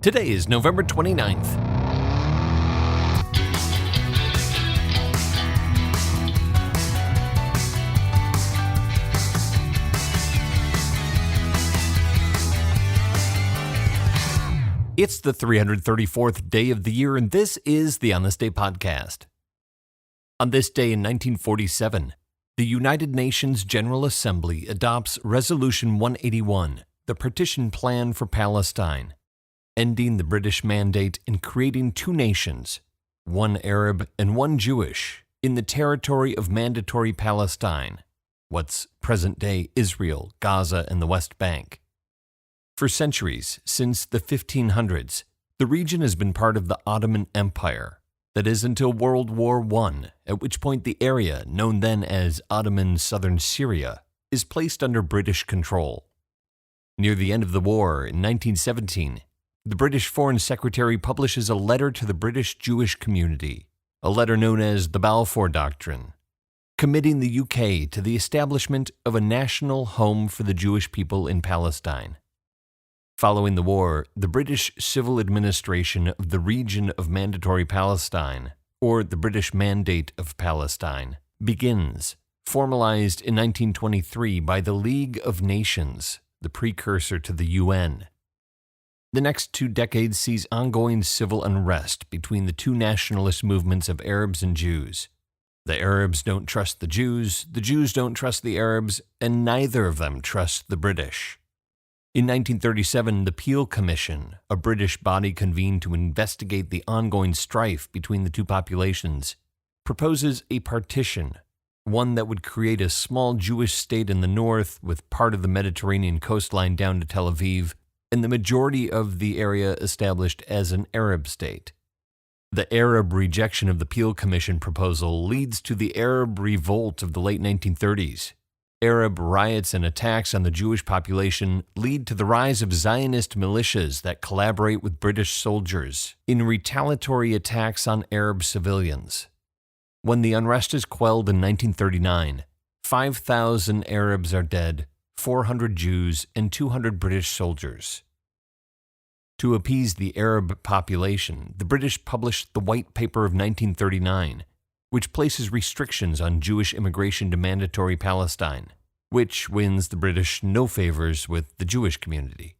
Today is November 29th. It's the 334th day of the year, and this is the On This Day podcast. On this day in 1947, the United Nations General Assembly adopts Resolution 181, the Partition Plan for Palestine, ending the British mandate in creating two nations, one Arab and one Jewish, in the territory of Mandatory Palestine, what's present-day Israel, Gaza, and the West Bank. For centuries, since the 1500s, the region has been part of the Ottoman Empire, that is until World War I, at which point the area, known then as Ottoman Southern Syria, is placed under British control. Near the end of the war, in 1917, the British Foreign Secretary publishes a letter to the British Jewish community, a letter known as the Balfour Doctrine, committing the UK to the establishment of a national home for the Jewish people in Palestine. Following the war, the British Civil Administration of the Region of Mandatory Palestine, or the British Mandate of Palestine, begins, formalized in 1923 by the League of Nations, the precursor to the UN. The next 2 decades sees ongoing civil unrest between the two nationalist movements of Arabs and Jews. The Arabs don't trust the Jews don't trust the Arabs, and neither of them trust the British. In 1937, the Peel Commission, a British body convened to investigate the ongoing strife between the two populations, proposes a partition, one that would create a small Jewish state in the north with part of the Mediterranean coastline down to Tel Aviv, and the majority of the area established as an Arab state. The Arab rejection of the Peel Commission proposal leads to the Arab Revolt of the late 1930s. Arab riots and attacks on the Jewish population lead to the rise of Zionist militias that collaborate with British soldiers in retaliatory attacks on Arab civilians. When the unrest is quelled in 1939, 5,000 Arabs are dead, 400 Jews, and 200 British soldiers. To appease the Arab population, the British published the White Paper of 1939, which places restrictions on Jewish immigration to Mandatory Palestine, which wins the British no favors with the Jewish community.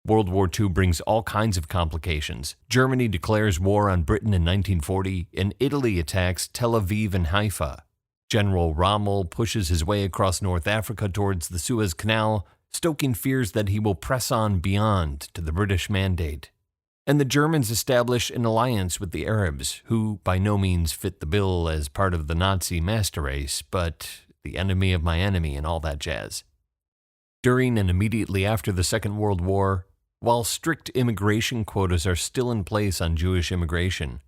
World War II brings all kinds of complications. Germany declares war on Britain in 1940, and Italy attacks Tel Aviv and Haifa. General Rommel pushes his way across North Africa towards the Suez Canal, stoking fears that he will press on beyond to the British mandate. And the Germans establish an alliance with the Arabs, who by no means fit the bill as part of the Nazi master race, but the enemy of my enemy and all that jazz. During and immediately after the Second World War, while strict immigration quotas are still in place on Jewish immigration,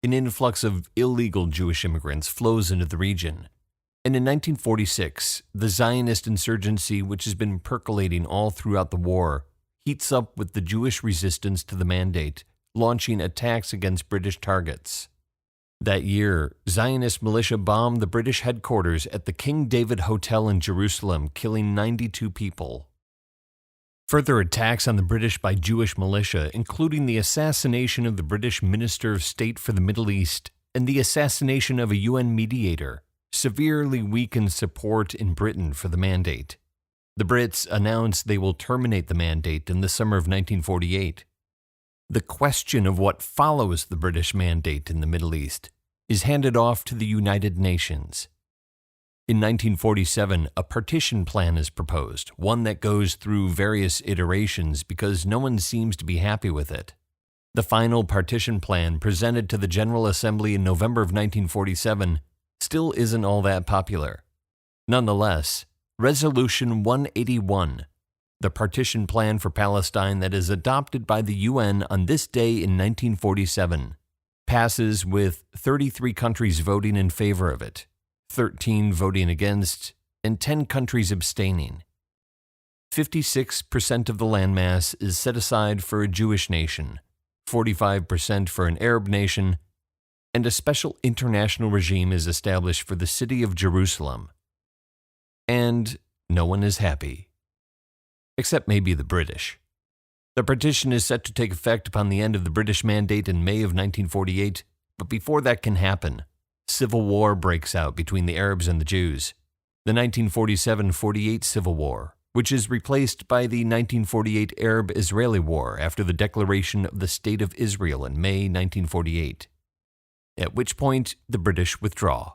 an influx of illegal Jewish immigrants flows into the region. And in 1946, the Zionist insurgency, which has been percolating all throughout the war, heats up with the Jewish resistance to the mandate, launching attacks against British targets. That year, Zionist militia bombed the British headquarters at the King David Hotel in Jerusalem, killing 92 people. Further attacks on the British by Jewish militia, including the assassination of the British Minister of State for the Middle East and the assassination of a UN mediator, severely weakened support in Britain for the mandate. The Brits announced they will terminate the mandate in the summer of 1948. The question of what follows the British mandate in the Middle East is handed off to the United Nations. In 1947, a partition plan is proposed, one that goes through various iterations because no one seems to be happy with it. The final partition plan presented to the General Assembly in November of 1947 still isn't all that popular. Nonetheless, Resolution 181, the partition plan for Palestine that is adopted by the UN on this day in 1947, passes with 33 countries voting in favor of it, 13 voting against, and 10 countries abstaining. 56% of the landmass is set aside for a Jewish nation, 45% for an Arab nation, and a special international regime is established for the city of Jerusalem. And no one is happy. Except maybe the British. The partition is set to take effect upon the end of the British Mandate in May of 1948, but before that can happen, civil war breaks out between the Arabs and the Jews. The 1947-48 Civil War, which is replaced by the 1948 Arab-Israeli War after the declaration of the State of Israel in May 1948, at which point the British withdraw.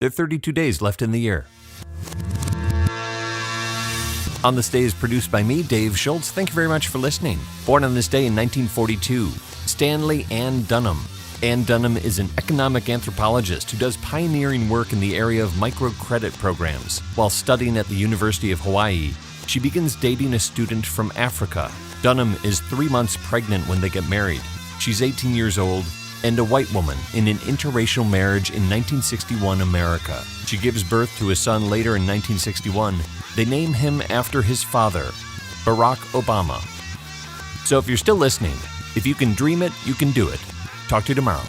There are 32 days left in the year. On This Day is produced by me, Dave Schultz. Thank you very much for listening. Born on this day in 1942, Stanley Ann Dunham. Ann Dunham is an economic anthropologist who does pioneering work in the area of microcredit programs. While studying at the University of Hawaii, she begins dating a student from Africa. Dunham is 3 months pregnant when they get married. She's 18 years old and a white woman in an interracial marriage in 1961 America. She gives birth to a son later in 1961. They name him after his father, Barack Obama. So if you're still listening, if you can dream it, you can do it. Talk to you tomorrow.